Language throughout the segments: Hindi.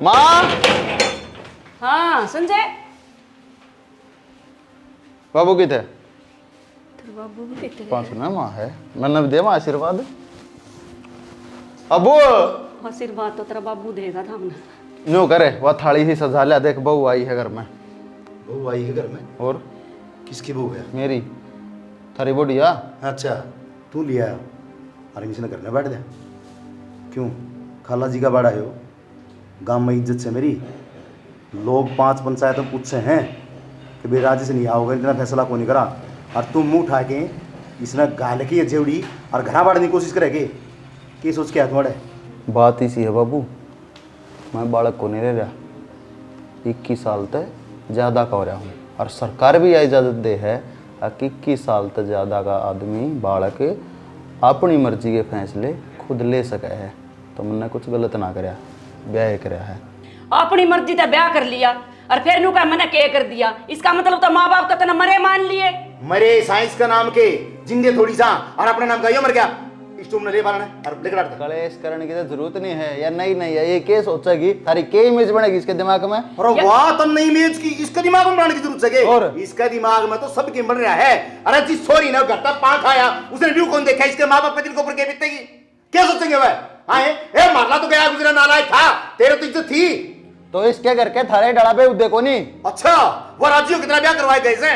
माँ। हाँ संजय। बाबू किथे? तेरे बाबू भी कहते पाँच ना माँ है, मैंने दे माँ आशीर्वाद। अबू आशीर्वाद तो तेरा बाबू देगा था हमने। न्यू करे, वह थाली ही सजा लिया, देख बहू आई है घर में। बहू आई है घर में? और किसकी बहू है? मेरी। थारी बुढ़िया। अच्छा, तू लिया और मिशन करने बैठ जा। क्यों? खाला जी का बड़ा है हो, गांव में इज्जत से मेरी। लोग 5 पंचायतों पूछे हैं कि भाई राज्य से नहीं आओगे, इतना फैसला कौन नहीं करा, और तुम मुंह उठा के इसने गाल की जेवड़ी और घरा बाढ़ने की कोशिश करेगी। क्या सोच के हाथ मड़े? बात इसी है बाबू, मैं बालक को नहीं रह रहा, 21 साल तक ज़्यादा का हो रहा हूँ, और सरकार भी यह इजाज़त दे है कि 21 साल तक ज़्यादा का आदमी बालक अपनी मर्जी के फैसले खुद ले सके है। तो मैंने कुछ गलत ना कराया, ब्याह कराया है। अपनी मर्जी का ब्याह कर लिया और फिर नु का मैंने क्या कर दिया? इसका मतलब तो माँ बाप का तना मरे मान लिए। मरे साइंस का नाम के जिंदे थोड़ी सा, और अपने नाम का यो मर गया। स्टूम ने ले पाना और लेकर आते। कलेश करने की तो जरूरत नहीं है, या नहीं नहीं है, ये क्या सोचेगी, तारी क्या इमेज बनेगी इसके दिमाग में? अरे वाह, तो नई इमेज की इसका दिमाग में बनाने की जरूरत है। और इसका दिमाग में तो सब गेम बन रहा है। अरे जिस छोरी ने घर तक पांख आया, उसने न्यू कौन देखा, इसके माँ बाप के दिल के ऊपर क्या बीतेगी? क्या सोचेंगे वह? आए ए मारला तो गया गुजरा नालायक था, तेरे तो इज्जत थी। तो इसके घर के थारे डड़ा पे देखो नहीं। अच्छा, वो राज्यों कितना ब्याह करवाए गए से?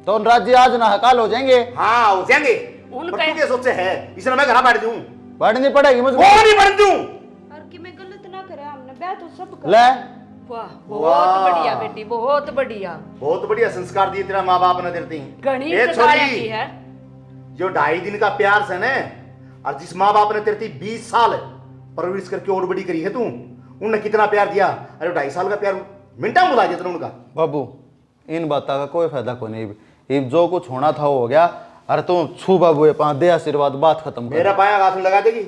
तो उन राज्य आज ना हकाल हो जाएंगे। हाँ हो जाएंगे। उनका पर तू क्या सोचे है? इसने मैं घर बैठ दूं, बढ़नी पड़ेगी मुझको। वो नहीं बढ़ दूं। और कि मैं गलत ना करे, हमने ब्याह तो सब कर। ले वाह बहुत बढ़िया बेटी, बहुत बढ़िया। बहुत बढ़िया संस्कार दिए तेरा माँ बाप ने तेरे। गणित ए सिखाया छोरी, की है। जो 2.5 दिन का प्यार से ने, और जिस माँ बाप ने तेरे 20 साल परवरिश करके और बड़ी करी है तू, उन्होंने कितना प्यार दिया। अरे 2.5 साल का प्यार मिनटा में बुला दिया तुमने उनका। बाबू इन बातों का कोई फायदा को नहीं, ये जो कुछ होना था वो हो गया। अरे तुम छू बाबू ये 5 दे आशीर्वाद, बात खत्म कर। मेरा पाया हाथ में लगा देगी?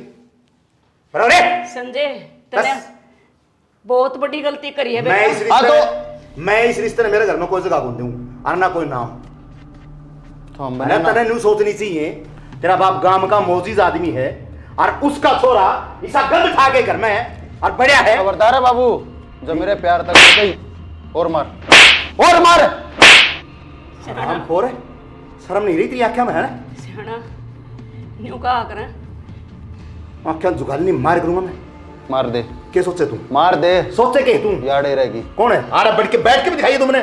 बराबर है? संजय तने बहुत बड़ी गलती करी है मैं इस बेटा। रिश्ते मैं इस रिश्ते में मेरे घर में कोई जगह कौन दूं, और ना कोई नाम। तो हम अरे तने न्यू सोचनी चाहिए, तेरा बाप गांव का मोजीज आदमी है, और उसका छोरा ऐसा गंद खा के घर में है और बढ़िया है। खबरदार है बाबू, जो मेरे प्यार तक हो गई। और मार, और मार। हम खोर है, शर्म नहीं रही तेरी आंखें में है ना? सियाना न्यू कहा करें, आंखें झुकालनी मार करूंगा मैं। मार दे, क्या सोचे तू? मार दे। सोचे के तू? याड़े रहेगी। कौन है? आरा बैठ के भी दिखाई तुमने।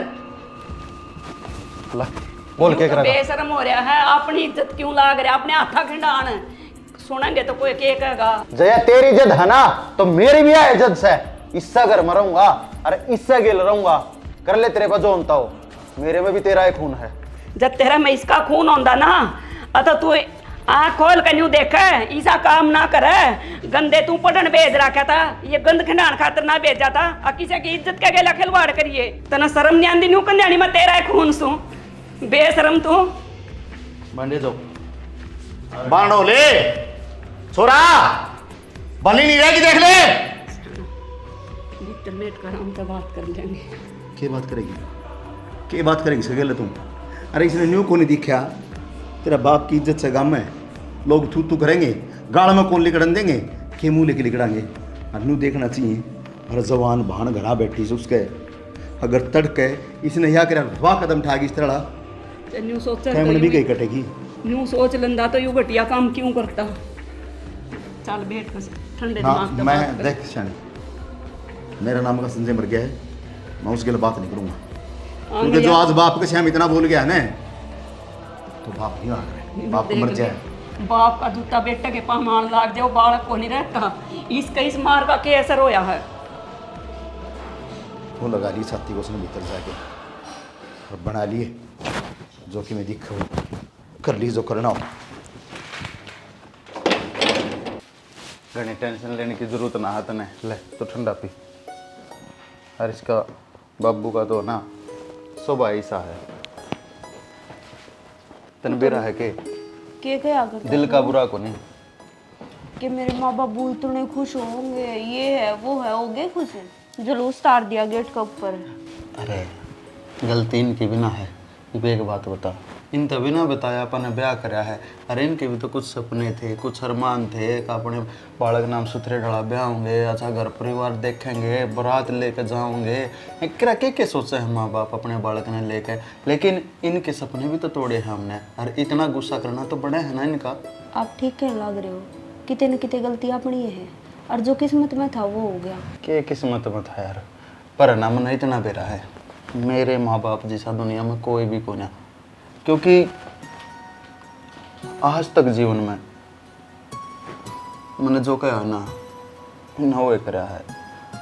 ला, बोल के करेगा। बेशरम हो रहा है, अपनी इज्जत क्यों लाग रहा है? अपने हाथा खिंडान सुनेंगे तो कोई क्या कहेगा? जया तेरी इज्जत है ना, तो मेरी भी है इज्जत से। इससे घर मरूंगा, अरे इससे गिल रहूंगा। कर ले तेरे पर जो होता हो, मेरे में भी तेरा एक खून है। जब तेरा में इसका खून होंदा ना, अतो तू आँख खोल के न्यू देखे, ऐसा काम ना करे। गंदे तू पढ़न भेज रखा था, ये गंद खिंडान खातर ना भेजा था। आ किसी की इज्जत का गेला खिलवाड़ करिए, तना शर्म नहीं आंदी न्यू कंजानी में तेरा एक खून सू। बेशरम तू। बंदे दो बाणो ले छोरा, भली नहीं रहेगी देख ले। इंटरनेट कर, हम तो बात कर लेंगे। क्या बात करेगी? क्या बात करेगी सगेले तुम? अरे इसने न्यू को नहीं दिखा, तेरा बाप की इज्जत से गम है। लोग थू थू करेंगे, गाड़ में कौन लिकड़न देंगे, के मुंह लेके लिकड़ांगे। और न्यू देखना चाहिए, हर जवान भान घरा बैठी से उसके, अगर तड़के इसने यहाँ करा धवा कदम उठाएगी इस तरह, न्यू सोच कैमन भी कहीं कटेगी। न्यू सोच लंदा तो यू घटिया काम क्यों करता? चल बैठ कर ठंडे हाँ दिमाग से बात मैं कर। देख शानी, मेरा नाम का संजय मर गया है, मैं उसके लिए बात नहीं करूँगा। क्योंकि जो आज बाप के श्याम इतना बोल गया है ना, तो बाप नहीं आ रहा, बाप को मर जाए। बाप का जूता बेटे के पाँव मार लाग जाओ, बालक को नहीं रहता। इसका इस मार का क्या असर होया है? वो लगा ली छाती को उसने भीतर जाके, और बना लिए जो कि मैं दिख कर ली जो करना हो। घनी टेंशन लेने की जरूरत ना है तने, ले तो ठंडा पी। और इसका बाबू का तो ना स्वभाव ऐसा है, तनबीरा है के क्या करता दिल का बुरा को नहीं। कि मेरे माँ बाबू इतने खुश होंगे, ये है वो है, हो गए खुश। जुलूस तार दिया गेट के ऊपर। अरे गलती इनकी भी ना है। ये एक बात बता, इन तभी ना बताया अपन ब्याह करा है। अरे इनके भी तो कुछ सपने थे, कुछ अरमान थे कि अपने बालक नाम सुथरे ढला ब्याह होंगे, अच्छा घर परिवार देखेंगे, बारात लेकर जाओगे, क्या क्या क्या सोचा है माँ बाप अपने बालक ने लेके। लेकिन इनके सपने भी तो तोड़े हैं हमने। और इतना गुस्सा करना तो बड़ा है ना इनका। आप ठीक कहने लग रहे हो, कितने न कितने गलती अपनी है, और जो किस्मत में था वो हो गया। के किस्मत में था यार, पर ना मन इतना बेरा है, मेरे माँ बाप जैसा दुनिया में कोई भी को ना। क्योंकि आज तक जीवन में मैंने जो कहा ना वो करा है,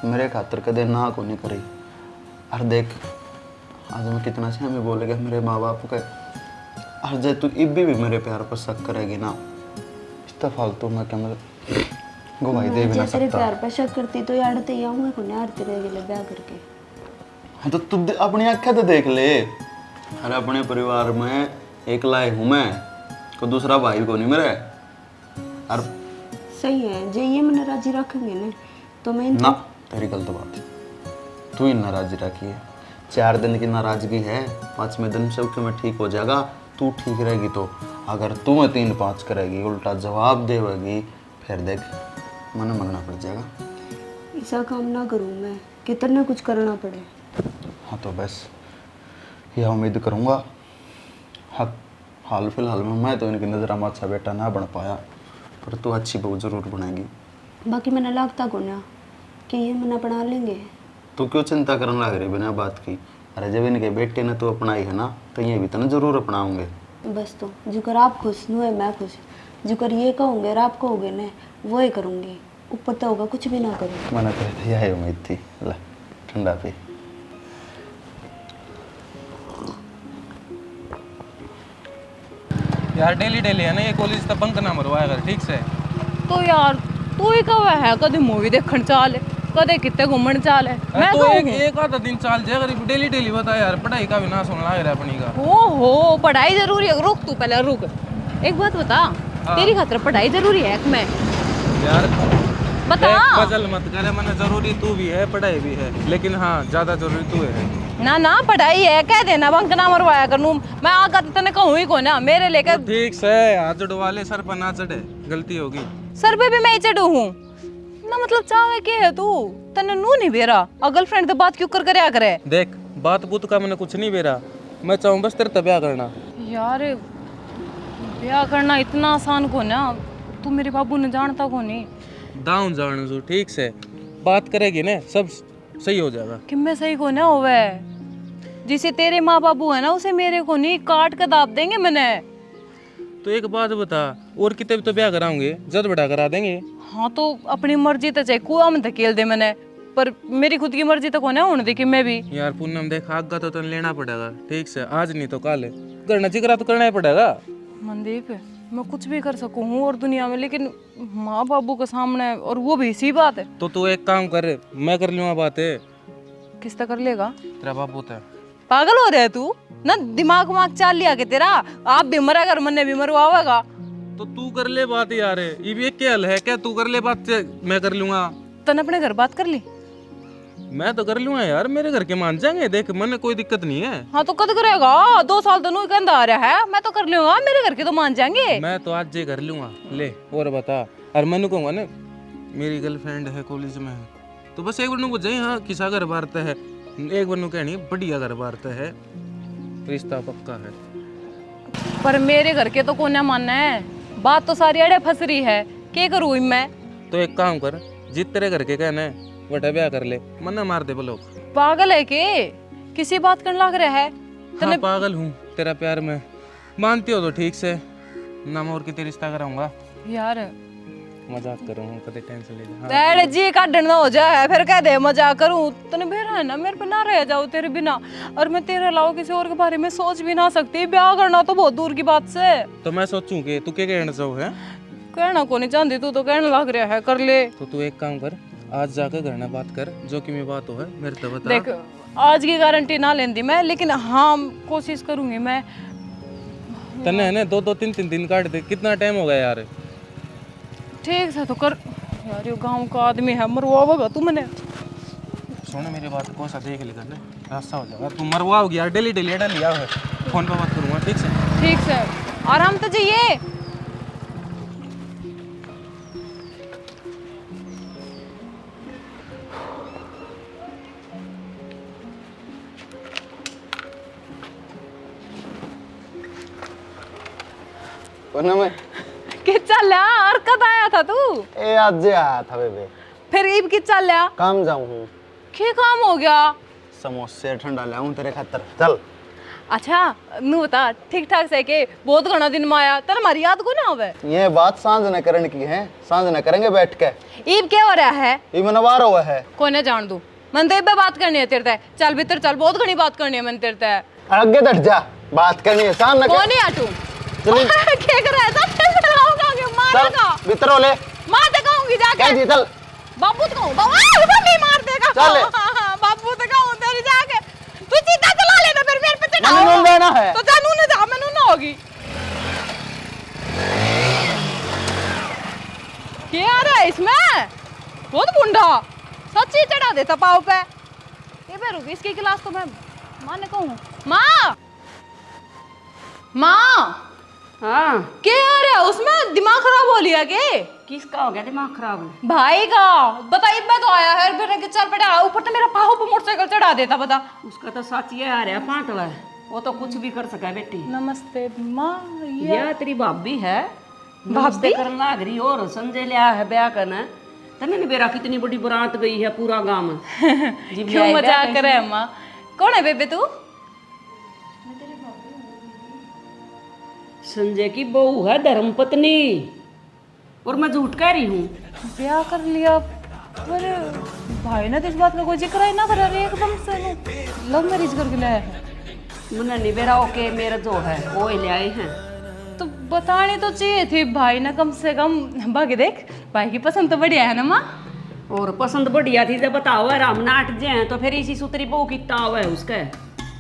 मेरे खातर कदे ना को नहीं करी। और देख आज मैं कितना से हमें बोले गया मेरे माँ बाप के, और जब तू इब्बी भी मेरे प्यार पर शक करेगी ना, इतना फालतू मैं क्या मतलब गवाही दे भी ना तेरे सकता। प्यार पर शक करती तो यार ते आऊंगा को यार तेरे गले ब्याह करके। हाँ तो तू अपनी आंखें तो देख ले। अरे अपने परिवार में एक लाए हूँ मैं, को दूसरा भाई को नहीं मेरे। और सही है, जे ये मैंने राजी रखेंगे ना तो मैं ना तेरी गलत बात है, तू ही नाराजी रखी है। 4 दिन की नाराजगी है, 5वें दिन से उठ में ठीक हो जाएगा। तू ठीक रहेगी तो, अगर तू 3-5 करेगी उल्टा जवाब देगी, फिर देख मन मरना पड़ जाएगा। ऐसा काम ना करूँ मैं, कितना कुछ करना पड़े। हाँ तो बस यह उम्मीद करूँगा। हाँ हाल फिलहाल में मैं तो इनकी नज़र में अच्छा बेटा ना बन पाया, पर तू अच्छी बहू जरूर बनेगी। बाकी मैंने लगता को ना कि ये मैंने अपना लेंगे। तू क्यों चिंता करने लग रही बिना बात की। अरे जब इनके बेटे ने तो अपनाई है ना, तो ये भी तो ना जरूर अपनाऊंगे। बस तो जुकर आप खुश नु है मैं खुश, जुकर ये कहोगे और आप कहोगे ना वो ही करूँगी, ऊपर तो होगा कुछ भी ना करूँ। मैंने तो यही उम्मीद थी। ला ठंडा पी। यार डेली डेली है ना ये कॉलेज तो बंक ना मरवाया कर, ठीक से। तो यार तू ही कब है, कदे मूवी देखण चाल, कदे कितने घूमन चाल है। मैं तो कहूँ एक आधा दिन चाल जाए गरीब, डेली डेली बता यार, पढ़ाई का भी ना सुन लग रहा है अपनी का। हो पढ़ाई जरूरी है। रुक तू पहले रुक, एक बात बता, तेरी खातिर पढ़ाई जरूरी है कि मैं यार बता। पजल मत करे, मैंने जरूरी तू भी है, पढ़ाई भी है, लेकिन हाँ ज्यादा जरूरी तू है। ना ना पढ़ाई है, कह देना बंक ना मरवाया करूँ मैं। आगा तो तने कहूँ ही को ना, मेरे लेकर ठीक से हाथ चढ़वा ले, सर पर ना चढ़े, गलती होगी। सर पे भी मैं ही चढ़ू हूँ ना। मतलब चाहे के है तू, तने नू नहीं बेरा और गर्लफ्रेंड तो बात क्यों कर करया करे। देख बात बूत का मैंने कुछ नहीं बेरा, मैं चाहूँ बस तेरे ब्याह करना। यार ब्याह करना इतना आसान को ना, तू मेरे बाबू ने जानता को नहीं। दाऊं जान जो ठीक से बात करेगी ना सब सही हो जाएगा। कि मैं सही को ना होवे, जिसे तेरे माँ बाबू है ना उसे मेरे को नहीं काट कर दाब देंगे मैंने। तो एक बात बता, और कितने भी तो ब्याह कराऊंगे, जद बड़ा करा देंगे। हाँ तो अपनी मर्जी तो चाहे कुआ में धकेल दे मैंने, पर मेरी खुद की मर्जी तो कोने होने दी कि मैं भी। यार पूनम देख आगा तो तन लेना पड़ेगा, ठीक से आज नहीं तो कल करना जिगरा तो करना ही पड़ेगा। मनदीप मैं कुछ भी कर सकूँ हूँ और दुनिया में, लेकिन माँ बाबू के सामने, और वो भी इसी बात है। तो तू एक काम कर, मैं कर लूँगा बातें। किस तक कर लेगा? तेरा बाबू है पागल हो रहा है तू ना, दिमाग वाग चाल लिया के तेरा। आप भी मरा कर मन्ने भी मरवाएगा। तो तू कर ले बात यार, ये भी एक हल है क्या? तू कर ले बात, मैं कर लूंगा। तने अपने घर बात कर ली? मैं तो कर लूंगा यार, मेरे घर के मान जाएंगे, देख मैंने कोई दिक्कत नहीं है। हाँ तो कद करेगा? 2 साल तो नू कहता आ रहा है, मैं तो कर लूंगा, मेरे घर के तो मान जाएंगे। मैं तो आज जे कर लूंगा। ले और बता, और मैंने कहूँगा ना मेरी गर्लफ्रेंड है कॉलेज में है, तो बस एक बार को जाए हाँ किसा घर बारता है, एक बार कहनी बढ़िया घर बारता है, रिश्ता पक्का है। पर मेरे घर के तो कोने मानना है, बात तो सारी अड़े फंस रही है, क्या करूँ मैं? तो एक काम कर, जित तेरे घर के कहना है वटा ब्याह कर ले, मन्ना मार दे बोलो। पागल है के? किसी बात करने लग रहा है? हाँ पागल हूँ तेरा प्यार में, मानती हो तो ठीक से, ना मैं और कितने रिश्ता कराऊंगा। यार मजाक करूँ, कदे टेंशन ले जा। तेरे जी का डर ना हो जाए, फिर कह दे मजाक करूँ। तने बेरा है ना, मेरे पे ना रह जाओ तेरे बिना, और मैं तेरे अलावा किसी और के बारे में सोच भी ना सकती। ब्याह करना तो बहुत दूर की बात से। तो मैं सोचूं कि तू क्या कहना चाहो है? कहना को नहीं चाहती, तू तो कहने लग रहा है कर ले। तो तू एक काम कर, आज जाकर घर में बात कर, जो कि मैं बात हो है मेरे तो बता। देख आज की गारंटी ना लेंदी मैं, लेकिन हाँ कोशिश करूंगी मैं। तने है ना 2-3 दिन काट दे, कितना टाइम हो गया यार। ठीक है तो कर यार, ये गांव का आदमी है, मरवाओगा तू मैंने। सुन मेरी बात को सा देख लेगा ना, रास्ता हो जाएगा। तू मरवाओगी यार, डेली डेली एडा लिया है, फोन पे बात करूंगा, ठीक से? ठीक से। और हम तो जाइए। में कि चल और कब आया था तू? ए आज आया था बेबे। फिर ईब की चल लिया? काम जाऊं हूँ, क्या काम हो गया? समोसे ठंडा लाऊं तेरे खातर, चल। अच्छा नू बता, ठीक ठाक से के बहुत घना दिन में आया, तेरा हमारी याद को ना आवे? ये बात सांझ न करने की है, सांझ न करेंगे बैठ के। ईब क्या हो रहा है? ये मनवार हुआ है। कोने जान दू, मन तो इब्बे बात करनी है तेरे ते। चल भीतर चल, बहुत घनी बात करनी है मन तेरे ते। आगे बैठ जा, बात करनी है, सांझ न कौन है आटू? क्या कर रहा है? सब लाऊंगा के मारेगा। भीतर हो ले, मार दे कहूंगी जाके। कह दी चल। बाबू तो कहूं, बाबू मम्मी मार देगा। चल। बाबू तो कहूं तेरी जाके। तू सीधा चला लेना, फिर मेरे पे चढ़ा। मैंने नून देना है। तो जानू ने जा, मैनू ना होगी। क्या आ रहा है इसमें? बहुत बुंडा, सच्ची चढ़ा देता पाव पे। ये पे रुक, इसकी क्लास तो मैं माँ ने कहूँ। माँ, माँ, हाँ क्या आ रहा है उसमें? दिमाग खराब हो लिया के? किसका हो गया दिमाग खराब? भाई का बताइए, मैं तो आया है फिर कि चल बेटा ऊपर तो मेरा पाहु पे मोटरसाइकिल चढ़ा देता। बता, उसका तो सच ये आ रहा पांटवा है, वो तो कुछ भी कर सका है बेटी। नमस्ते माँ। यह तेरी भाभी है, भाभी करने लाग रही और संजय लिया है ब्याह करना। तने ने बेरा कितनी बड़ी बारात गई है पूरा गांव। क्यों मजाक कर रहा है माँ? कौन है बेबे तू? संजय की बहू है, धर्मपत्नी। और मैं झूठ कह रही हूँ। ब्याह कर लिया, पर भाई ने तो इस बात का कोई जिक्र ही ना करा रही, एकदम से लव मैरिज करके लाया है। मुन्ना नहीं बेरा ओके, मेरा जो है वो ही ले आए हैं। तो बतानी तो चाहिए थी भाई ने कम से कम। बाकी देख, भाई की पसंद तो बढ़िया है ना माँ? और पसंद बढ़िया थी, जब बताओ राम नाट जे हैं तो फिर इसी सूत्री बहू की ताव है उसका।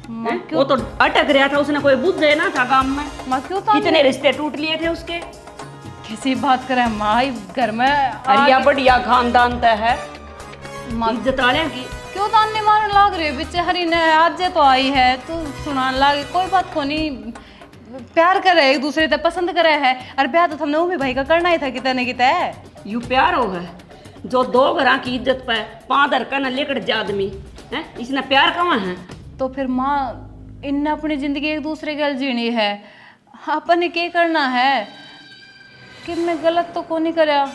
वो तो अटक रहा था, उसने कोई बुझ ना था गांव में। माँ क्यों कितने रिश्ते टूट लिए थे उसके। किसी बात करे माँ, घर में अरिया बढ़िया खानदान तय है, इज्जत वाले की। क्यों ताने मारने लाग रही है? बेचारी ने आज तो आई है, तू सुनाने लागे। कोई बात को नहीं, प्यार करे एक दूसरे से, पसंद करे है। और ब्याह तो हमने वो भी भाई का करना ही था कितने कितने। यू प्यार हो गए जो दो घरा की इज्जत पे पादर का न लेकर जा आदमी है, इसने प्यार कहाँ है? तो फिर माँ, इनने अपनी जिंदगी एक दूसरे के जीनी है, अपन ने क्या करना है? कि मैं गलत तो को नहीं करा,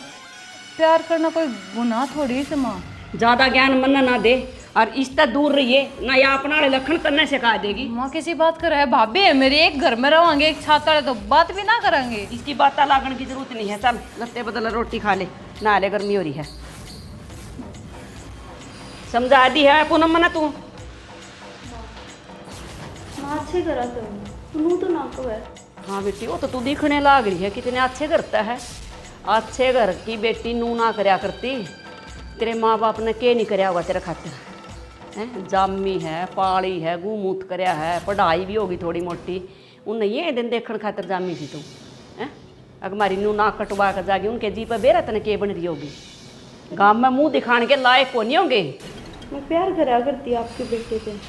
प्यार करना कोई गुनाह थोड़ी से माँ। ज्यादा ज्ञान मन ना दे और इससे दूर रहिए ना, या अपना लखन करने सिखा देगी। माँ किसी बात कर रहा है? भाभी है मेरी, एक घर में रहोगे, एक छात तले, तो बात भी ना करेंगे। इसकी बात लागण की जरूरत नहीं है। चल लत्ते बदल, रोटी खा ले, ना ले, गर्मी हो रही है। समझा दी है पूनम मना तू? अच्छे करा तू तो ना कब है। हाँ बेटी, वो तो तू दिखने लाग रही है कितने अच्छे करता है। अच्छे घर की बेटी नू ना करया करती। तेरे माँ बाप ने के नहीं करया होगा तेरे खातिर है? जामी है, पाली है, गूमूत करया है, पढ़ाई भी होगी थोड़ी मोटी। उन्हें ये दिन देखने खातिर जामी थी तू है? अगर हमारी नू ना कटवा कर जागी उनके जी पर बेरा तने के बन रही होगी। गाँव में मुँह दिखाने के लायक को नहीं होंगे। मैं प्यार करा करती आपके बेटे से।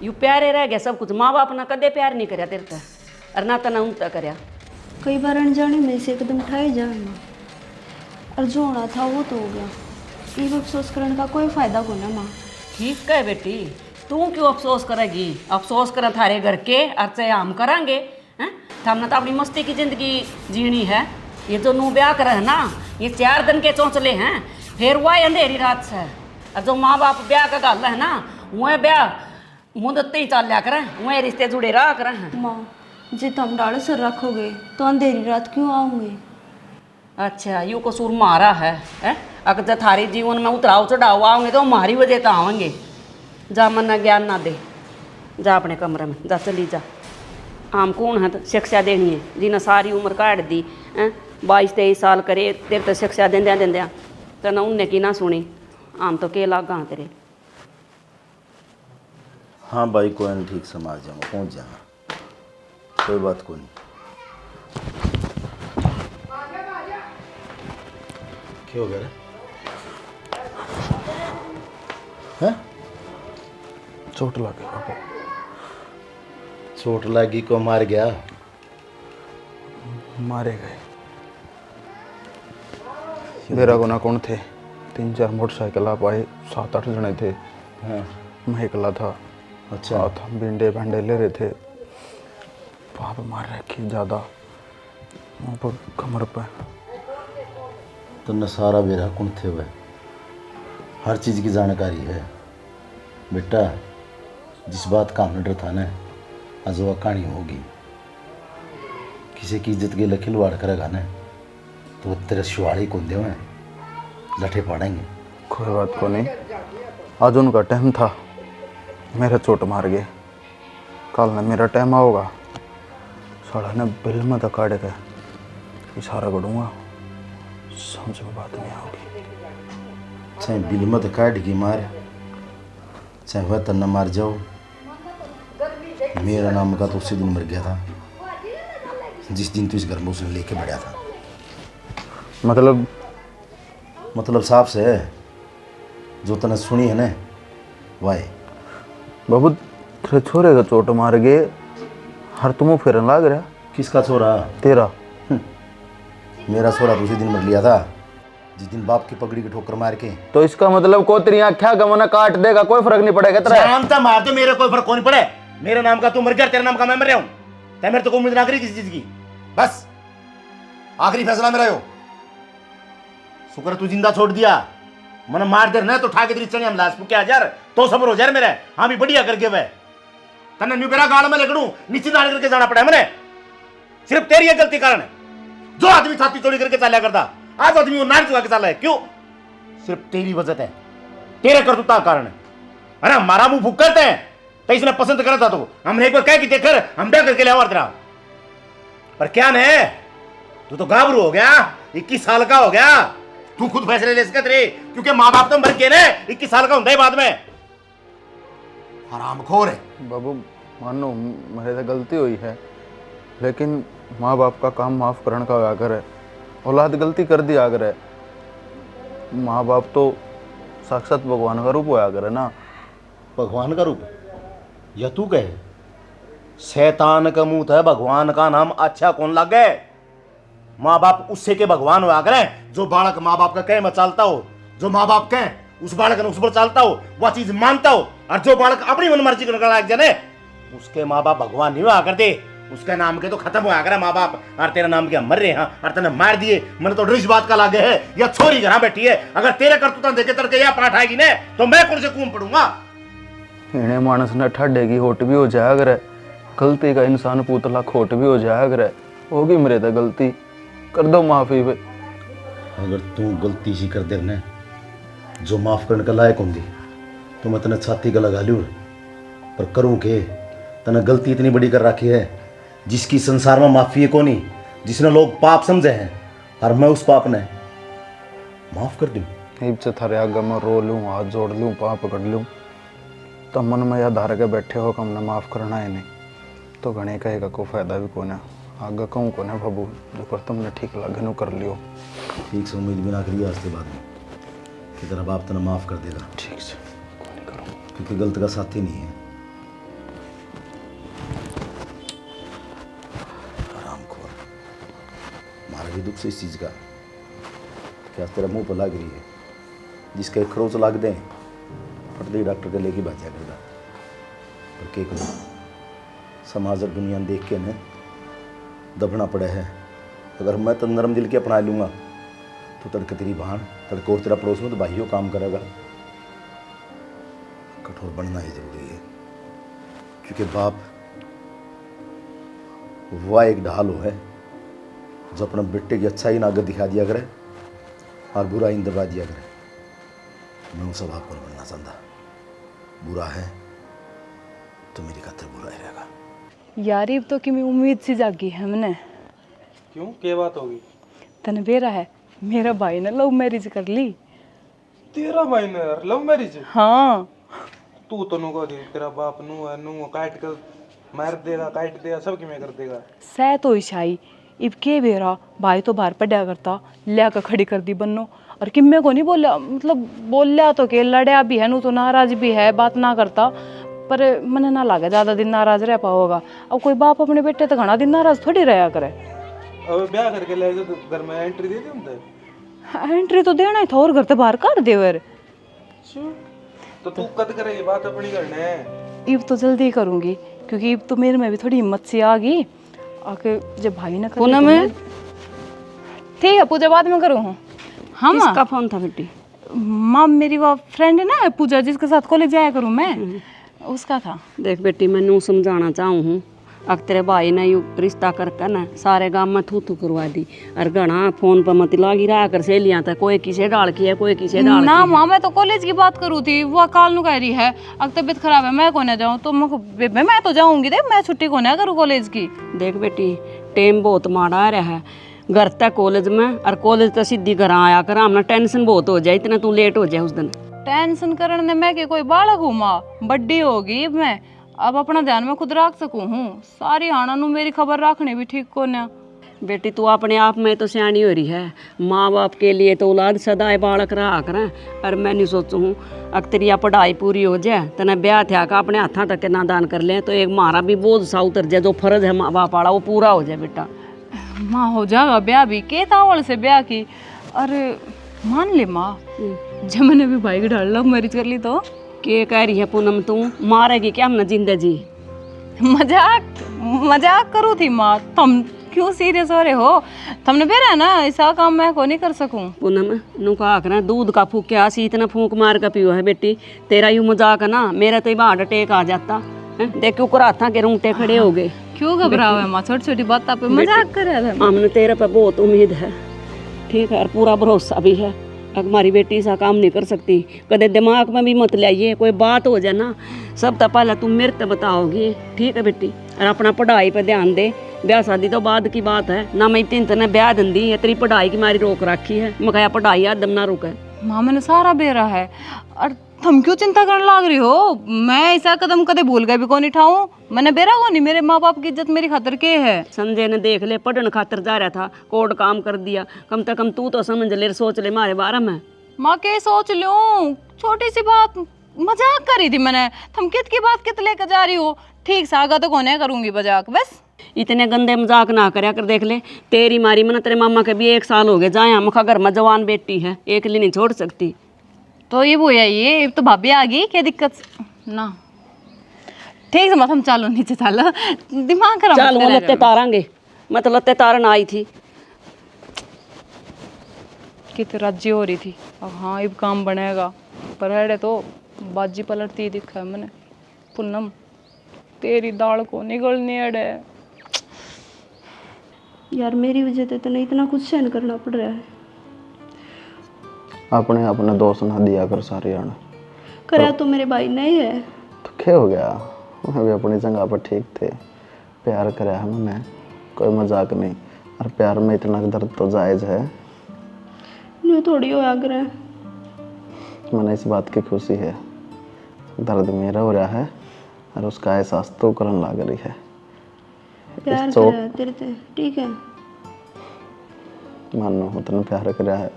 यू प्यारे रह गया सब कुछ। माँ बाप ने कदे प्यार नहीं करया तेरे से, और ना तना उनता करया। कई बार अनजाने में से एकदम ठाए जाना, और जो होना था वो तो हो गया। ये अफसोस करने का कोई फायदा को ना माँ। ठीक है बेटी, तू क्यों अफसोस करेगी? अफसोस कर थारे घर के अर्चे हम करांगे हैं? हमने तो अपनी मस्ती की जिंदगी जीनी है। ये जो नू ब्याह करे है ना, ये 4 दिन के चौंचले हैं, फिर वह अंधेरी रात से। और जो माँ बाप ब्याह का गल है ना, वह ब्याह मुदत ही चल लिया करें, वह रिश्ते जुड़े रहा करें हैं। माँ जी तुम डाढ़ सर रखोगे तो अंधेरी रात क्यों आऊँगे? अच्छा, यू कसूर मारा है? अगर जब थारे जीवन में उतराव चढ़ाव आओगे तो हमारी वजह तो आवेंगे। जा मन ज्ञान ना दे, जा अपने कमरे में जा, चली जा। आम कौन है तो शिक्षा देनी है जिन्हें सारी उम्र काट दी है, 22-23 साल करे तेरे तो शिक्षा देंद्या देंद्या तो ना उनने की ना सुनी। आम तो के लागा तेरे। हाँ भाई, कोई नहीं, ठीक समाज जाऊँगा, पहुँच जाना, कोई बात को नहीं। क्या हो गया रे? हैं? चोट लगी बाबू। चोट लगी को मार गया? मारे गए। मेरा गुना कौन थे? 3-4 मोटरसाइकिल आप आए, 7-8 जने थे। हाँ। मैं अकेला था। अच्छा। हाथ भिंडे भंडे ले रहे थे। वहाँ पे मार रखी ज़्यादा, वहाँ पर कमर पे। तो न सारा बेरा कौन थे वह? हर चीज़ की जानकारी है बेटा। जिस बात का हमने डर था ना, आज वह कहानी होगी। किसी की इज्जत के लिए खिलवाड़ करेगा ना, तो वो तेरे शिवाड़ी को दे लठे पाड़ेंगे। कोई बात को नहीं, आज उनका टाइम था, मेरा चोट मार गए। कल ना मेरा टाइम आओगा, साड़ा ने बिल में तो काट के इशारा करूँगा, समझ में बात नहीं आओगी। चाहे बिल मत काट की मार, चाहे वह तन्ना मार जाओ। मेरा नाम का तो उसी दिन मर गया था जिस दिन तू इस घर में उसे लेके बढ़ा था। मतलब साफ से है, जो तने सुनी है ना वाह। बाबू तेरे छोरे का चोट मार गए, हर तुम फिरन लाग रहा। किसका छोरा? तेरा। मेरा छोरा तो उसी दिन मर लिया था जिस दिन बाप की पगड़ी की ठोकर मार के। तो इसका मतलब को तेरी आँखें गमना काट देगा, कोई फर्क नहीं पड़ेगा तेरा। जानता मार दे, मेरे कोई फर्क नहीं पड़े। मेरे नाम का तू मर गया, तेरे नाम का मैं मर रहा हूँ। तय मेरे तो कोई उम्मीद ना करी किसी चीज की। बस आखिरी फैसला मेरा हो। शुक्र तू जिंदा छोड़ दिया, मन मार दे ना तो ठाके तेरी चंगे हम लाश पुके हजार तो सबर हो जाए मेरे। हाँ भी बढ़िया करके वह तने न्यू बेरा गाड़ में लगड़ू नीचे दाड़ करके जाना पड़ा है मैंने, सिर्फ तेरी ये गलती कारण है। जो आदमी छाती चोरी करके चालिया करता, आज आदमी वो नाक चुका के चाला है। क्यों? सिर्फ तेरी वजह है, तेरे करतूता कारण है। अरे हमारा मुंह भूख करते हैं तो इसने पसंद करा था, तो हमने एक बार कह कि देखकर हम डर करके ले तेरा। पर क्या ने तू तो गाभरू हो गया, 21 साल का हो गया। तू खुद फैसले ले सकते रे, क्योंकि माँ बाप तो मर गए ना, 21 साल का होता है बाद में। हरामखोर है। बाबू मानो मेरे से गलती हुई है, लेकिन माँ बाप का काम माफ़ करने का होया करे। औलाद गलती कर दिया करे, माँ बाप तो साक्षात भगवान का रूप होया करे ना। भगवान का रूप या तू कहे? शैतान का मुंह है, भगवान का नाम अच्छा कौन लगे? माँ बाप उससे के भगवान हुआ करें जो बालक माँ बाप का कहे में चालता हो, जो माँ बाप कहे उस बालक ने उस पर चालता हो, वह चीज मानता हो। और जो बालक अपनी मनमर्जी करने लायक जाने, उसके माँ बाप भगवान नहीं हुआ करते, उसके नाम के तो खत्म हुआ करे माँ बाप। और तेरे नाम के मर रहे हैं और तेने मार दिए, मैंने तो इस बात का लागे है या छोरी घर बैठी है। अगर तेरे करतूता देखे तड़के या पाठ आएगी ने तो मैं कौन से कुएं पड़ूंगा? इन्हें मानस ने ठड्डेगी होट भी हो जाया करे, गलती का इंसान पुतला खोट भी हो जाया करे। होगी मेरे तो गलती, कर दो माफी पे। अगर तू गलती सी कर दे ने जो माफ करने का लायक होंगी तो मैं तने छाती का लगा लूँ, पर करूँ के? तने गलती इतनी बड़ी कर रखी है जिसकी संसार में माफी है कोनी, जिसने लोग पाप समझे हैं, और मैं उस पाप ने माफ कर दूँ। इज्जत थारे आगे मैं रो लूँ, हाथ जोड़ लूँ, पाँव पकड़ लूँ, तो मन में याद धार के बैठे हो कि हमने माफ़ करना है नहीं, तो घने कहेगा कोई फायदा भी कौन है। आगे कहूँ कौन है बाबू, जो कर तुमने ठीक लगे नो कर लियो। ठीक से उम्मीद बिना करिए आज के बाद में कि तेरा बाप तेना माफ कर देगा। ठीक से कौन करो, क्योंकि गलत का साथी नहीं है। हरामखोर, मारा भी दुख से इस चीज़ का क्या तेरा मुंह पर लग रही है, जिसके खरोच लग दें फट दे डॉक्टर के लेके बचा करता। पर क्या करूँ, समाज और दुनिया देख के न दबना पड़ा है। अगर मैं तो नरम दिल के अपना लूँगा तो तड़के तेरी बहन, तड़के और तेरा पड़ोस में तो भाइयों काम करेगा। कठोर बनना ही जरूरी है, क्योंकि बाप वह एक ढाल हो है जो अपने बेटे की अच्छाई ना आगे दिखा दिया करे और बुराई दबा दिया करे। मैं उस बाप पर बनना चाहता, बुरा है तो मेरी खातिर बुरा ही रहेगा। यार ये तो कि मैं उम्मीद सी जागी है हमने। क्यों, क्या बात होगी? तने बेरा है, मेरा भाई ने लव मैरिज कर ली। तेरा भाई ने यार लव मैरिज? हाँ। तू तो नुको दे, तेरा बाप नु काट कर मार देगा, काट देगा, सब कि मैं कर देगा। सह तो ईशाई इब के बेरा भाई तो बाहर पढ़ा करता लिया कर खड़ी कर दी बन्नो और कि मैं को नहीं बोला मतलब बोलिया तो के लड़या भी है नू तो नाराज भी है बात ना करता पर मने ना लगे ज्यादा दिन नाराज रह पाओगा। अब कोई बाप अपने बेटे तो घना दिन नाराज थोड़ी रहा करे। अब ब्याह करके ले जाओ तो घर में एंट्री दे दूं एंट्री तो देना ही था और घर से बाहर काट दे वर। तो तू कद करे ये बात अपनी करना है। इब तो जल्दी करूंगी क्योंकि इब तो मेरे में भी थोड़ी हिम्मत सी आ गई आके जब भाई ना पूनम में ठीक है पूजा बाद में करूँ हूँ। हाँ माँ किसका फोन था बेटी? माँ मेरी वो फ्रेंड है ना पूजा जिसके साथ कॉलेज जाया करूँ मैं उसका था। देख बेटी मैं नू समझाना चाहूँ हूँ अब तेरे भाई ने यू रिश्ता करके ना सारे गांव में थू थू करवा दी और घना फोन पर मत लागी रहा कर सहेलियां तक कोई किसे डाल की है कोई किसे डाल ना माँ मैं तो कॉलेज की बात करूँ थी वो काल नु कह रही है अब तबीयत खराब है मैं कोने जाऊँ तो मैं तो जाऊंगी देख मैं छुट्टी कोने करूँ कॉलेज की। देख बेटी टाइम बहुत माड़ा रहा है घर तक कॉलेज में और कॉलेज तो सीधी घर आया कर हमने टेंशन बहुत हो जाए इतना तू लेट हो जाए उस दिन। टेंशन करने में कि कोई बालक हूँ माँ बड्डी होगी मैं अब अपना ध्यान में खुद रख सकूँ हूँ सारी हाना नु मेरी खबर रखनी भी ठीक को ना। बेटी तू अपने आप में तो सियानी हो रही है माँ बाप के लिए तो औलाद सदाए बालक रहा करें और मैं नहीं सोचू हूँ अगर तेरी यह पढ़ाई पूरी हो जाए तना ब्याह थे का अपने हाथा तक के ना दान कर लें तो एक मारा भी बोझ सा उतर जाए जो फर्ज है माँ बाप वाला वो पूरा हो जाए बेटा। माँ हो जाएगा ब्याह भी के तावल से ब्याह की अरे मान ले माँ जब मैंने भी भाई की ढाल लव मैरिज कर ली तो के कह रही है पूनम तू मारेगी क्या हमने जिंदगी? मजाक करूँ थी माँ तुम क्यों सीरियस हो रहे हो तुमने बेरा है ना ऐसा काम मैं को नहीं कर सकूं। पूनम नु कहा कर दूध का फूक के आसी इतना फूक मार का पियो है बेटी तेरा यूं मजाक है ना मेरा तो हार्ट अटैक आ जाता है देख क्यों कराता के रूंगटे खड़े हो गए। क्यों घबराओ है माँ छोटी छोटी बात पे मजाक कर रहा था। हमने तेरे पे बहुत उम्मीद है ठीक है और पूरा भरोसा भी है हमारी बेटी ऐसा काम नहीं कर सकती कदे दिमाग में भी मत लाइए कोई बात हो जाए ना सब तो पहले तुम मेरे से बताओगी ठीक है बेटी और अपना पढ़ाई पे ध्यान दे ब्याह शादी तो बाद की बात है ना मैं तीन तने ब्याह दी है तेरी पढ़ाई की मारी रोक रखी है मैं कहा पढ़ाई आदम ना रुके। माँ मैंने सारा बेरा है और तुम क्यों चिंता करने लग रही हो मैं ऐसा कदम कदे भूल गए भी कौन उठाऊं मैंने बेरा को नहीं मेरे माँ बाप की इज्जत मेरी खातर के है। संजय ने देख ले पढ़ने खातर जा रहा था कोर्ट काम कर दिया कम से कम तू तो समझ ले सोच ले मारे बारे में। माँ के सोच लूं छोटी सी बात मजाक करी थी मैंने तुम कित की बात कित लेकर जा रही हो ठीक से आगा तो कोने करूंगी मजाक बस। इतने गंदे मजाक ना करया कर देख ले तेरी मारी मन तेरे मामा के भी 1 साल हो गए जाए मुखा घर में जवान बेटी है एक लिए नहीं छोड़ सकती तो ये वो है ये तो भाभी आ गई क्या दिक्कत ना ठीक है मत हम चलो नीचे चलो दिमाग खराब चल वो लत्ते तारांगे मैं तो लत्ते तारन आई थी कितनी राज्य हो रही थी अब हाँ अब काम बनेगा पर है तो बाजी पलटती दिखा है मैंने पूनम तेरी दाल को निगलनी अड़े यार मेरी वजह से तो नहीं इतना कुछ सहन करना पड़ रहा है। अपने अपने दोस्त ना दिया कर सारी आना करा तो मेरे भाई नहीं है तो क्या हो गया मैं भी अपनी जगह पर ठीक थे प्यार कराया है मैंने कोई मजाक नहीं और प्यार में इतना दर्द तो जायज़ है न्यू थोड़ी हो आग रहा है। मैंने इस बात की खुशी है दर्द मेरा हो रहा है और उसका एहसास तो करने लग रही है। प्यार चौक- करा तेरे से ठीक है मानो उतना प्यार करा है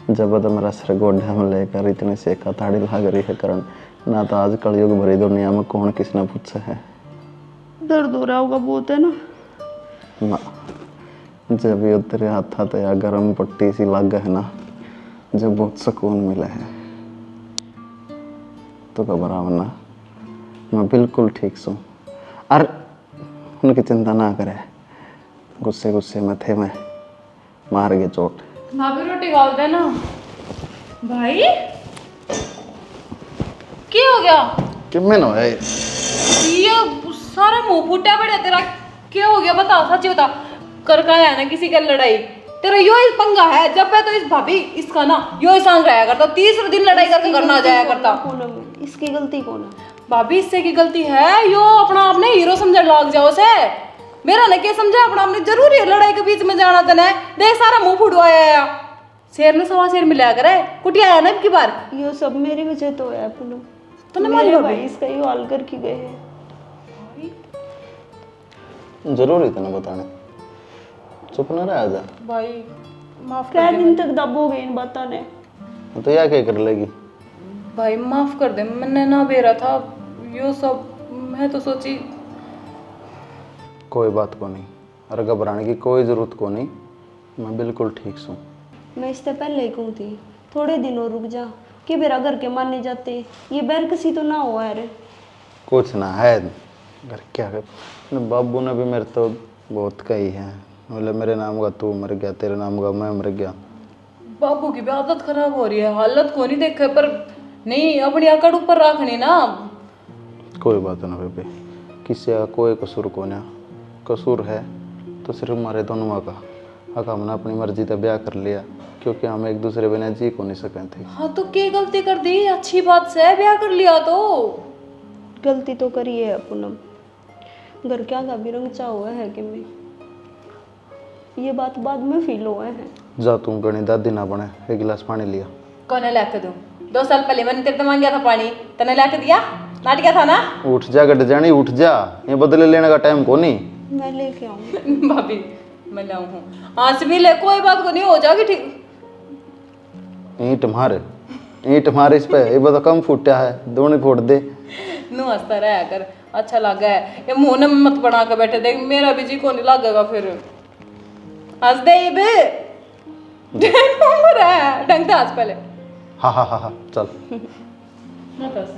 जब तो मेरा सिर गोड्ढे में लेकर इतनी सेका ताड़ी लग रही है करण ना तो आज कलयुग भरी दुनिया में कौन किसने पूछे है। दर्द हो रहा होगा बहुत है ना। ना जब ये तेरे हाथ तो या गर्म पट्टी सी लग है ना जब बहुत सुकून मिला है तो घबराओ ना मैं बिल्कुल ठीक हूँ और उनकी चिंता ना करे गुस्से गुस्से में थे मैं मार गए चोट। भाभी रोटी खाओ देना भाई क्या हो गया कि मैं ना है ये सारा मुंह फूटा पड़ा तेरा क्या हो गया बता सच्ची बता कर का है ना किसी का लड़ाई तेरा यो इस पंगा है जब मैं तो इस भाभी इसका ना यो ही संग रहा करता तीसरे दिन लड़ाई करके घर ना जाया करता। पूनम इसकी गलती कौन है? भाभी इससे की गलती है यो अपना आपने हीरो समझ लाग जाओ से मेरा ने क्या समझा अपना आपने जरूरी है लड़ाई के बीच में जाना तने देख सारा मुंह फुटवाया शेर ने सवा शेर मिला करे कुटिया आया ना अब की बार ये सब मेरी वजह तो है पूनम तूने मेरे मारी भाई इसका यो हाल करके गए हैं। जरूर इतना बताने चुप ना रहा जा। भाई माफ क्या कर दे दिन तक दबोगे इन बातों ने? तो या क्या कर लेगी? भाई, माफ कर दे, मैंने ना बेरा था यो सब। मैं तो सोची कोई बात को नहीं, और घबराने की कोई ज़रूरत को नहीं, मैं बिल्कुल ठीक हूँ। मैं इससे पहले ही कहूँ थी थोड़े दिन और रुक जा, कि मेरा घर के माने जाते, ये बैर किसी तो ना हुआ है। कुछ ना है घर क्या कर। बाबू ने भी मेरे तो बहुत कही है, बोले मेरे नाम का तू मर गया, तेरे नाम का मैं मर गया। बाबू की भी आदत खराब हो रही है, हालत को नहीं देखे पर नहीं, अपनी अकड़ ऊपर रखनी ना। कोई बात ना बेबे, किसी का कोई कसूर को ना, कसूर है तो सिर्फ हमारे दोनों का। अगर हमने अपनी मर्जी से ब्याह कर लिया, क्योंकि हम एक दूसरे बिना जी को नहीं सके थे। हाँ तो क्या गलती कर दी? अच्छी बात से ब्याह कर लिया तो। गलती तो करी है पूनम, घर क्या का भी रंग चा हुआ है कि मैं, ये बात बाद में फील हुआ है। जा तू गणी दादी ना बने, एक गिलास पानी लिया। कौन लाके दूं? 2 साल पहले मैंने तेरे से मांगा था पानी, तने लाके दिया? नाटिया था ना। उठ जा गड जानी, उठ जा, ये बदले लेने का टाइम को नहीं। मैं लेके आऊँ? भाभी मैं लाऊं हूँ, आज भी ले, कोई बात को नहीं, हो जाएगी ठीक। ईंट मारे इस पे, ये बता कम फूटा है, दोनों फोड़ दे। नू हंसता रहा कर, अच्छा लगा है। ये मुंह ने मत बना के बैठे, देख मेरा भी जी को नहीं लगेगा फिर। हंस दे ये बे, ढंग से हंस पहले। हा चल। मत हंस।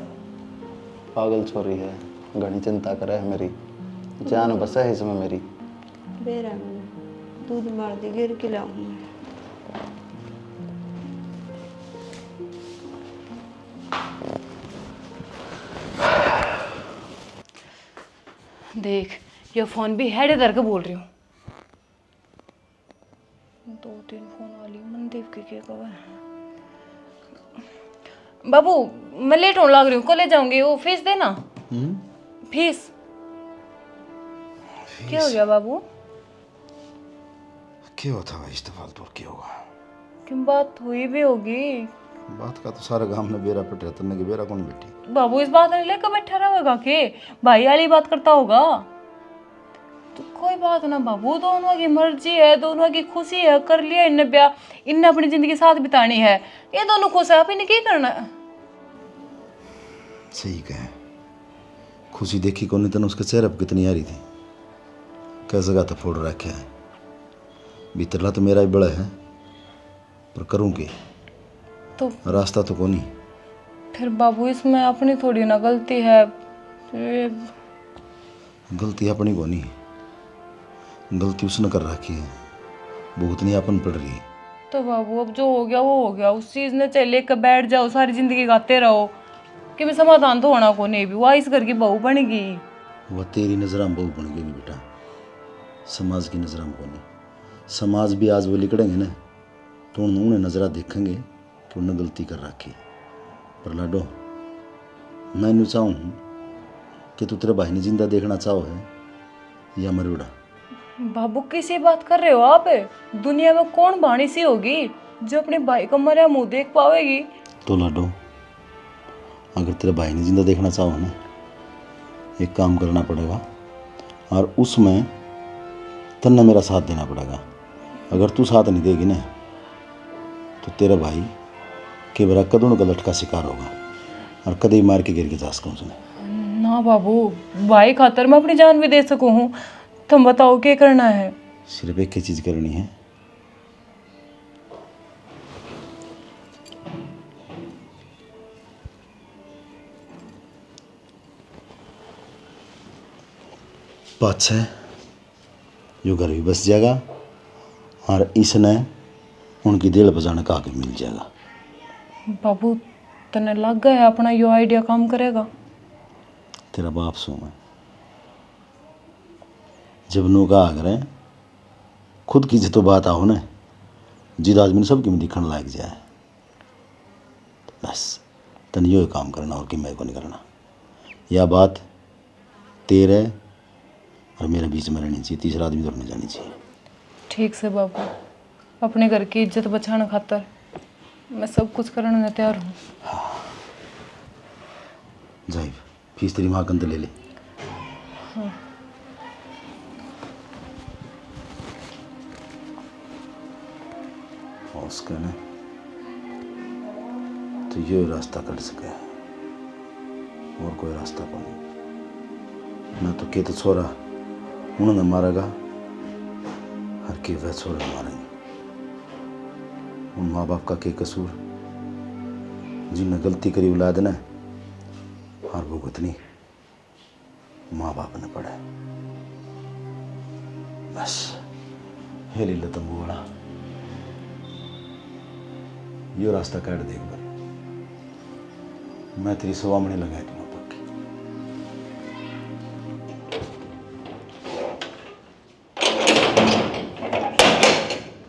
पागल छोरी है, घनी चिंता करे है मेरी, जान बसा है इसमें मेरी। बेरा मैंने दूध मार दे, गिर के लाऊँ मैं। देख ये फोन भी हेड इधर के बोल रही हूँ। 2-3 फोन वाली मनदीप की क्या खबर? बाबू मैं लेट होने लग रही हूँ, कॉलेज जाऊंगी, वो फीस देना। फीस क्या हो गया बाबू? क्या होता है इस्तेफाल तो क्या होगा? क्यों, बात हुई भी होगी। बात का तो सारा गांव ने बेरा पे रहते कि बेरा कौन बैठी। बाबू इस बात ने लेकर बैठा रहेगा के भाई वाली बात करता होगा। तो कोई बात ना बाबू, दोनों की मर्जी है, दोनों की खुशी है, कर लिया इनने ब्याह, इनने अपनी जिंदगी साथ बितानी है, ये दोनों खुश है, आप इन्हें क्या करना है? सही कहे, खुशी देखी कौन तन उसके चेहरे पर कितनी आ रही थी, कैसे का था फोड़ रखे है। भीतरला तो मेरा ही बड़ा है, पर करूँ के तो रास्ता तो कोनी। फिर बाबू इसमें अपनी थोड़ी ना गलती है। गलती अपनी कोनी, गलती उसने कर रखी है, भुगतनी अपन पड़ रही है। तो बाबू अब जो हो गया वो हो गया, उस चीज ने चाहे लेकर बैठ जाओ, सारी जिंदगी गाते रहो कि मैं समाधान तो होना को नहीं भी, वह इस घर की बहू बनेगी। वह तेरी नज़र में बहू बन गई बेटा, समाज की नज़र में कोनी। समाज भी आज वो लिकड़ेंगे ना तो उन्होंने नज़रा देखेंगे कि उन्होंने गलती कर रखी। पर लाडो मैं यूँ चाहूँ कि तू तेरे भाई ने जिंदा देखना चाहो है या मरोड़ा। बाबू किसी बात कर रहे हो आप? दुनिया में कौन बाणी सी होगी जो अपने भाई का मरा मुंह देख पावेगी? तो लाडो अगर तेरे भाई ने जिंदा देखना चाहो ना, एक काम करना पड़ेगा और उसमें तन्ने मेरा साथ देना पड़ेगा। अगर तू साथ नहीं देगी ना तो तेरा भाई के बरा कदों गलत का शिकार होगा और कदे मार के गिर के जा सकूँ उसने। ना बाबू, भाई खातर मैं अपनी जान भी दे सकूँ हूँ। तुम बताओ क्या करना है? सिर्फ एक ही चीज़ करनी है, पाछे जो घर भी बस जाएगा और इसने उनकी दिल बजाने का आगे मिल जाएगा। बाबू तने लग गया अपना यो आइडिया काम करेगा? तेरा बाप सो मैं जब नो का आगे खुद की जितो बात आओ ना, जिद आदमी सबकी में दिखने लग जाए, बस तन यो काम करना और कि मैं को नहीं करना। यह बात तेरे और मेरे बीच में रहनी चाहिए, तीसरा आदमी तो नहीं जानी चाहिए। ठीक से बाबू, अपने घर की इज्जत बचाने खातर मैं सब कुछ करने में तैयार हूँ। जाइब फीस तेरी माँ कंत ले ले। हाँ। सके ना तो ये रास्ता कर सके और कोई रास्ता को नहीं। मैं तो के तो छोरा उन्होंने मारेगा हर के वह छोरा मारेंगे। उन माँ बाप का के कसूर जिन्हें गलती करी औलाद ने हर भुगतनी माँ बाप ने पड़े। बस हे लीला तंबू वाला यो रास्ता काट दे एक बार, मैं तेरी सवामणी लगा दूंगा पक्की।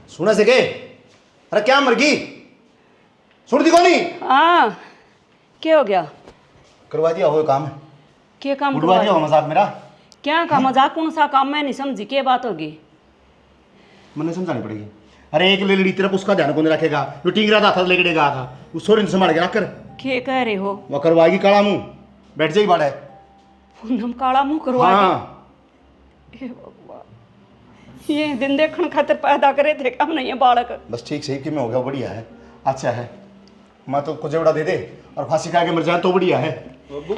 सुना से के अरे क्या मर गई सुन दी कोनी? हाँ क्या हो गया? करवा दिया हो काम क्या काम उड़वा दिया हो मजाक मेरा। क्या का मजाक? कौन सा काम? मैं नहीं समझी क्या बात होगी। मैंने समझानी पड़ेगी। अरे एक लेडी तरफ उसका ध्यान कौन रखेगा? जो टिंगरा था लेके गया था उस सोरी ने संभाल के रख कर क्या कह रहे हो? वो करवाएगी काला मुंह बैठ जाएगी बाड़ा है। पूनम काला मुंह करवा हाँ के? हे भगवान, ये दिन देखने खातिर पैदा करे थे हम नहीं है बालक। बस ठीक सही कि मैं हो गया बढ़िया है अच्छा है। मैं तो कुछ बड़ा दे दे और फांसी खा के मर जाए तो बढ़िया है। बाबू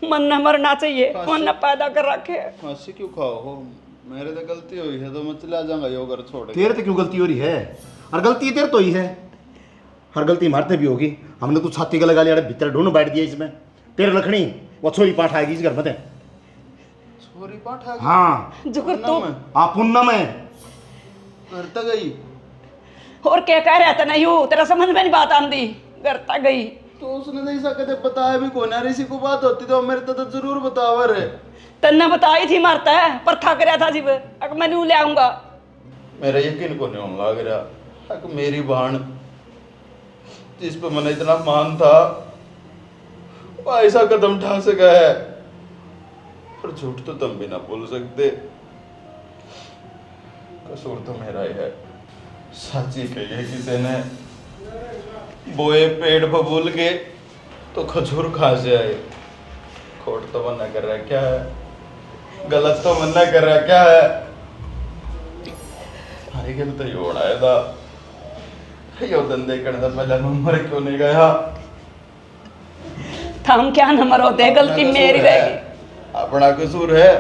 मन न मरना चाहिए, मन न पैदा कर रखे। फांसी क्यों खाओ हो? मेरे तो गलती हुई है तो मैं चला जाऊंगा यो घर छोड़ के। तेरे तो क्यों गलती हो रही है? और गलती तेरे तो ही है। हर गलती मारते भी होगी। हमने तो छाती का लगा लिया भीतर ढूंढ बैठ दिया इसमें। तेरे लखनी वो छोरी पाठ आएगी इस घर में। छोरी पाठ आ गई? हाँ जुगर तू आप पुन्नम है घर तक गई और क्या कह रहा था? नहीं हूँ तेरा समझ में नहीं बात आंदी। घर तक गई तो उसने नहीं सकते बताया भी कौन है? इसी को बात होती तो मेरे तो जरूर बतावर है। तन्ने बताई थी मरता है पर थक रहा था जीव। अब मैं नहीं ले आऊंगा। मेरा यकीन को नहीं होने लग रहा अक मेरी बहन जिस पर मैंने इतना मान था वो ऐसा कदम उठा सका है। पर झूठ तो तुम भी ना बोल सकते। कसूर तो मेरा ही है। सच्ची कही है किसी ने बोए पेड़ बबूल के तो खजूर खा से आए। खोट तो मना कर रहा क्या है? गलत तो मना कर रहा क्या है? हमारी गलत ही होना है था। यो धंधे करने पहले मर क्यों नहीं गया? थम क्या न मरोते, गलती मेरी रहेगी। अपना कसूर है।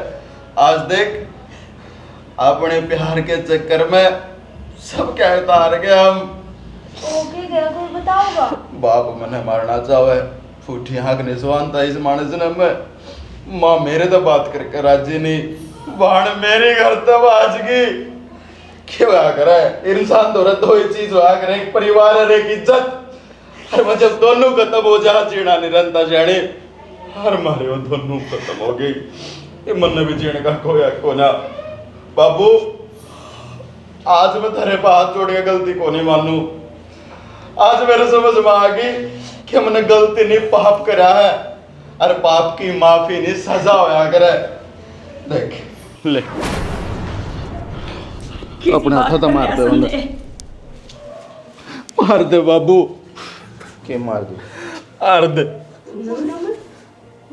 आज देख अपने प्यार के चक्कर में सब क्या हार गए हम। ओके गया कोई बताओगा? बाप मैंने मारना चाहे फूठी आंख ने स्वान था इस मानस ने में माँ मेरे तो बात करके राजी नहीं। बाण मेरी घर तब आज की क्यों आ कर है? इंसान तो दो ही चीज हुआ करे, एक परिवार और एक इज्जत। और मैं जब दोनों खत्म हो जा जीना निरंता जाने हर मारे वो दोनों खत्म हो गई। ये मन भी जीने का को ना। बाबू आज मैं तेरे पे हाथ जोड़ के गलती को नहीं मानू। आज मेरे समझ में आ गई कि मैंने गलती नहीं पाप करा है और पाप की माफी नहीं सजा होया करे। देख ले अपने हाथों तो मार दे मार दे बाबू के मार दो मार दे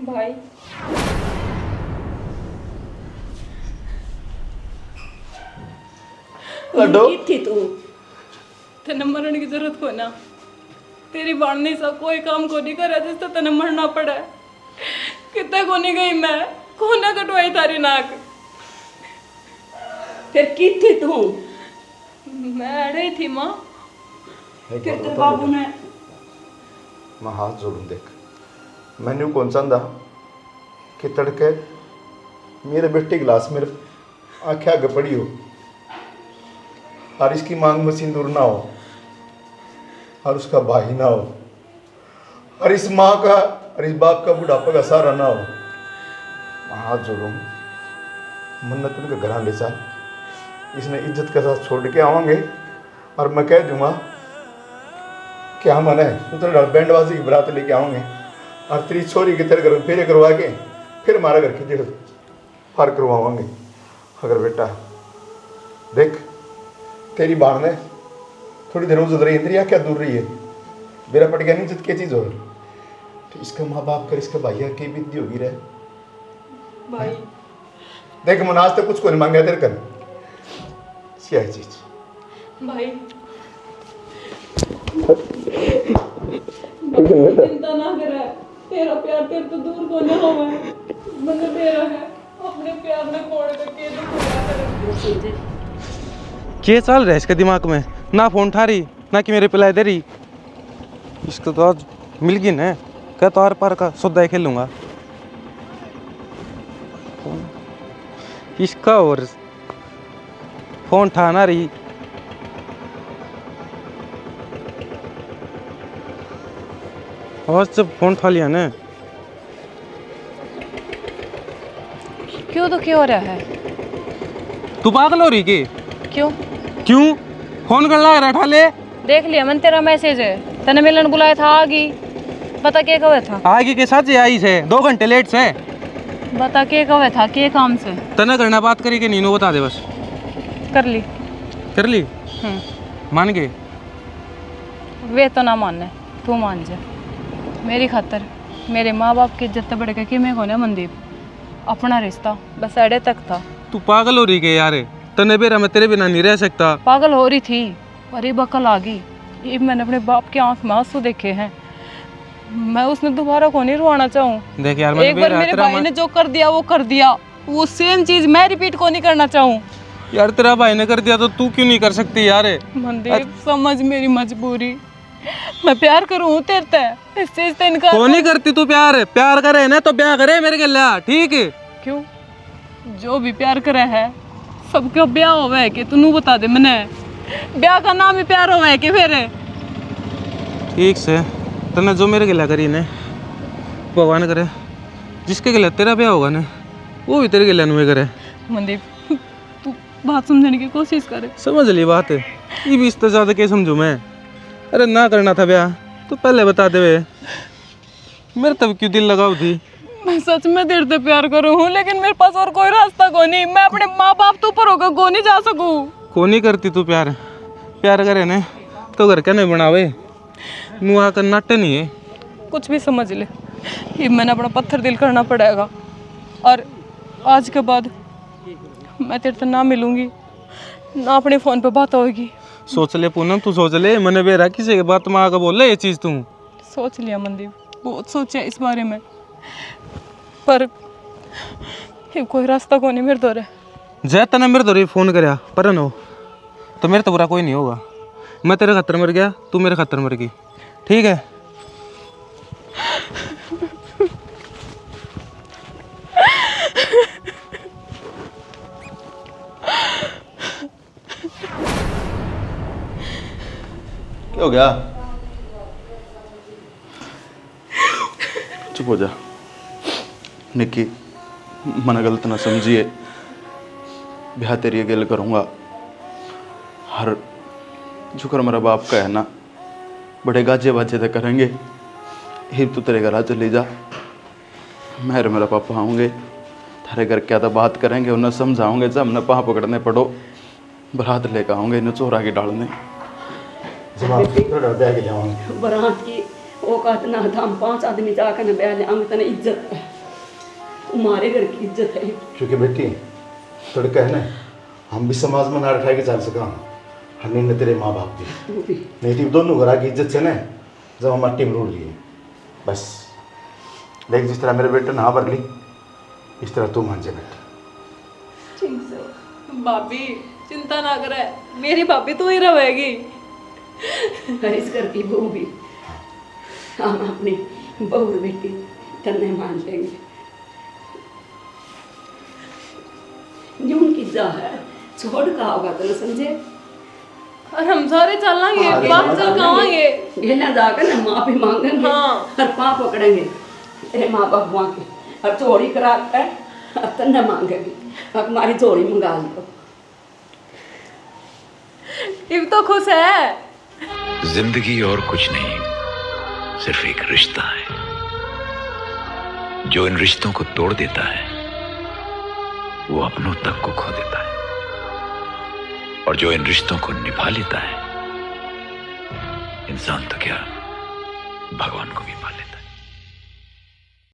भाई लड्डू की थी तू? तेने मरने की जरूरत को ना। तेरी बाढ़ने सा कोई काम को नहीं करा जिससे तेने मरना पड़ा है। कितने को नहीं गई मैं, कोना कटवाई तारी नाक। फिर की थी तू? मैं अड़े थी माँ। फिर तेरे बाबू ने मैं हाथ जोड़ूं देख। मैंने कौन चांदा कि तड़के मेरे बेटे गिलास में आंखें आगे पड़ी हो और इसकी मांग में सिंदूर ना हो और उसका भाई ना हो और इस माँ का और इस बाप का बुढ़ापा का सहारा ना हो। मैं हाथ जोड़ूं मन्नत उनके घर ले चल। इसने इज्जत के साथ छोड़ के आवांगे और मैं कह दूंगा कि हम है सूत्र बैंडबाजी की बरात लेके आऊँगे और तेरी छोरी के तेरे घर में फेरे करवा के फिर हमारा घर की जेड़ पार करवाएंगे। अगर बेटा देख तेरी बाढ़ ने थोड़ी देर उजल रही इंद्रिया क्या दूर रही है मेरा पट गया नहीं इज्जत की चीज़ हो तो इसका माँ बाप कर इसका भैया की विद्या होगी रहे भाई देख मन आज तक कुछ को नहीं मांगा तेरे कर क्या चीज भाई चिंता ना करे, तेरा प्यार तेरे तो दूर को ना होवे, मन तेरा है, अपने प्यार में खोड़ के तेरे क्या चल रहा है इसके दिमाग में? ना फोन उठा रही, ना कि मेरे पिलाई दे रही। इसको तो आज मिल गई ना, क्या तो आर पार का सौदा ही खेलूंगा इसका। और फोन उठा ना रही, और जब फोन उठा लिया ना। क्यों दुखी हो रहा है? तू पागल हो रही की? क्यों? क्यों फोन कर ला रहा? ले देख लिया मन तेरा मैसेज है, तने मिलन बुलाया था, आ गई। बता के कवे था? आगे के साथ आई से 2 घंटे लेट से। बता के कवे था, के काम से? तना करना बात करी के नीनो बता दे बस। कर ली। कर ली? मान गए? वे तो ना माने, तू मान जा। मेरी खातर मेरे माँ बाप की इज्जत बढ़ के कि मैं कोने मनदीप, अपना रिश्ता बस अड़े तक था। तू पागल हो रही के यार? तने बेरा मैं तेरे बिना नहीं रह सकता। पागल हो रही थी पर ये बकल आ गई। ये मैंने अपने बाप की आंख में आंसू देखे हैं, मैं उसने दोबारा को नहीं रुआना चाहूँ। देख यार, एक बार मेरे भाई ने जो कर दिया वो कर दिया, वो सेम चीज मैं रिपीट को नहीं करना चाहूँ। यार तेरा भाई ने कर दिया तो तू क्यों नहीं कर सकती यार? मनदीप समझ मेरी मजबूरी, मैं प्यार करूँ तेरे से, इस चीज से इनकार तो नहीं करती तू प्यार? प्यार करे ना तो ब्याह करे मेरे गला, ठीक है? क्यों? जो भी प्यार करे है सबका ब्याह होवे है कि तू बता दे मैंने, ब्याह का नाम ही प्यार होवे है कि फिर? ठीक से तने जो मेरे गला करी ने, भगवान करे जिसके गला तेरा ब्याह होगा ना वो भी तेरे गला नुए करे। मनदीप तू बात समझने की कोशिश करे। समझ ली बात है, ये भी इससे ज्यादा क्या समझू मैं? अरे ना करना था ब्याह तो पहले बता दे वे, मेरे तब क्यों दिल लगाओ थी? मैं सच में तेरे से प्यार करूँ हूँ, लेकिन मेरे पास और कोई रास्ता को नहीं, मैं अपने माँ बाप तो ऊपर होकर को नहीं जा सकूँ। को नहीं करती तू प्यार? प्यार करे ना तो घर क्या नहीं बनावे, मुँह आकर नाटे नहीं है। कुछ भी समझ ले, ये मैंने अपना पत्थर दिल करना पड़ेगा, और आज के बाद मैं तेरे से ना मिलूंगी ना अपने फ़ोन पे बात होगी। सोच ले पूनम, तू सोच ले, मैंने बेरा किसी के बात में आकर बोल ले ये चीज़। तू सोच लिया मनदीप, बहुत सोचा इस बारे में, पर ये कोई रास्ता को नहीं मेरे दौरे। जय तने मेरे दौरे फ़ोन करया पर न हो तो मेरे तो बुरा कोई नहीं होगा। मैं तेरे खतर मर गया, तू मेरे खतर मर गई, ठीक है? क्या हो गया? चुप हो जा निक्की, मना गलत ना समझिए, ब्याह तेरी गल करूँगा। हर जुकर मेरा बाप का है ना, बड़े गाजे बाजे तक करेंगे। ही तू तेरे घर आ चली जा, मैं और मेरा पापा आऊँगे, थारे घर क्या तो बात करेंगे, उन्हें समझाऊँगे, जब हमने पाँव पकड़ने पड़ो बारात लेकर आऊँगे, इन्हें चोरा के डालने। बरात की औकात ना था, हम 5 आदमी जाकर न ब्याह ले तने इज्जत है, तुम्हारे घर की इज्जत है। क्योंकि बेटी थोड़ी कहना हम भी समाज में नाड़ उठा के चल सका, हनी ने तेरे माँ बाप की नहीं थी, दोनों घरा की इज्जत से ना जब हम मट्टी में रूढ़ लिए बस। देख जिस तरह मेरे बेटे ने हाँ भर ली, इस तरह तू मान जा बेटी। भाभी चिंता ना करे, मेरी भाभी तो ही रहेगी। इस घर की बहू भी हम अपनी बहू बेटी तन्ने मान लेंगे। यूं की जा है, छोड़ का होगा तो समझे। और हम सारे चलेंगे, बात चल कहांगे? घेना जाकर ना माफी मांगेंगे, हाँ। और पाँव पकड़ेंगे तेरे माँ बाप वहाँ के, और चोरी करा कर और तन्ने मांगेंगे, अब हमारी चोरी मंगा लो। इब तो खुश है। जिंदगी और कुछ नहीं, सिर्फ एक रिश्ता है। जो इन रिश्तों को तोड़ देता है वो अपनों तक को खो देता है, और जो इन रिश्तों को निभा लेता है इंसान तो क्या भगवान को भी पा लेता है।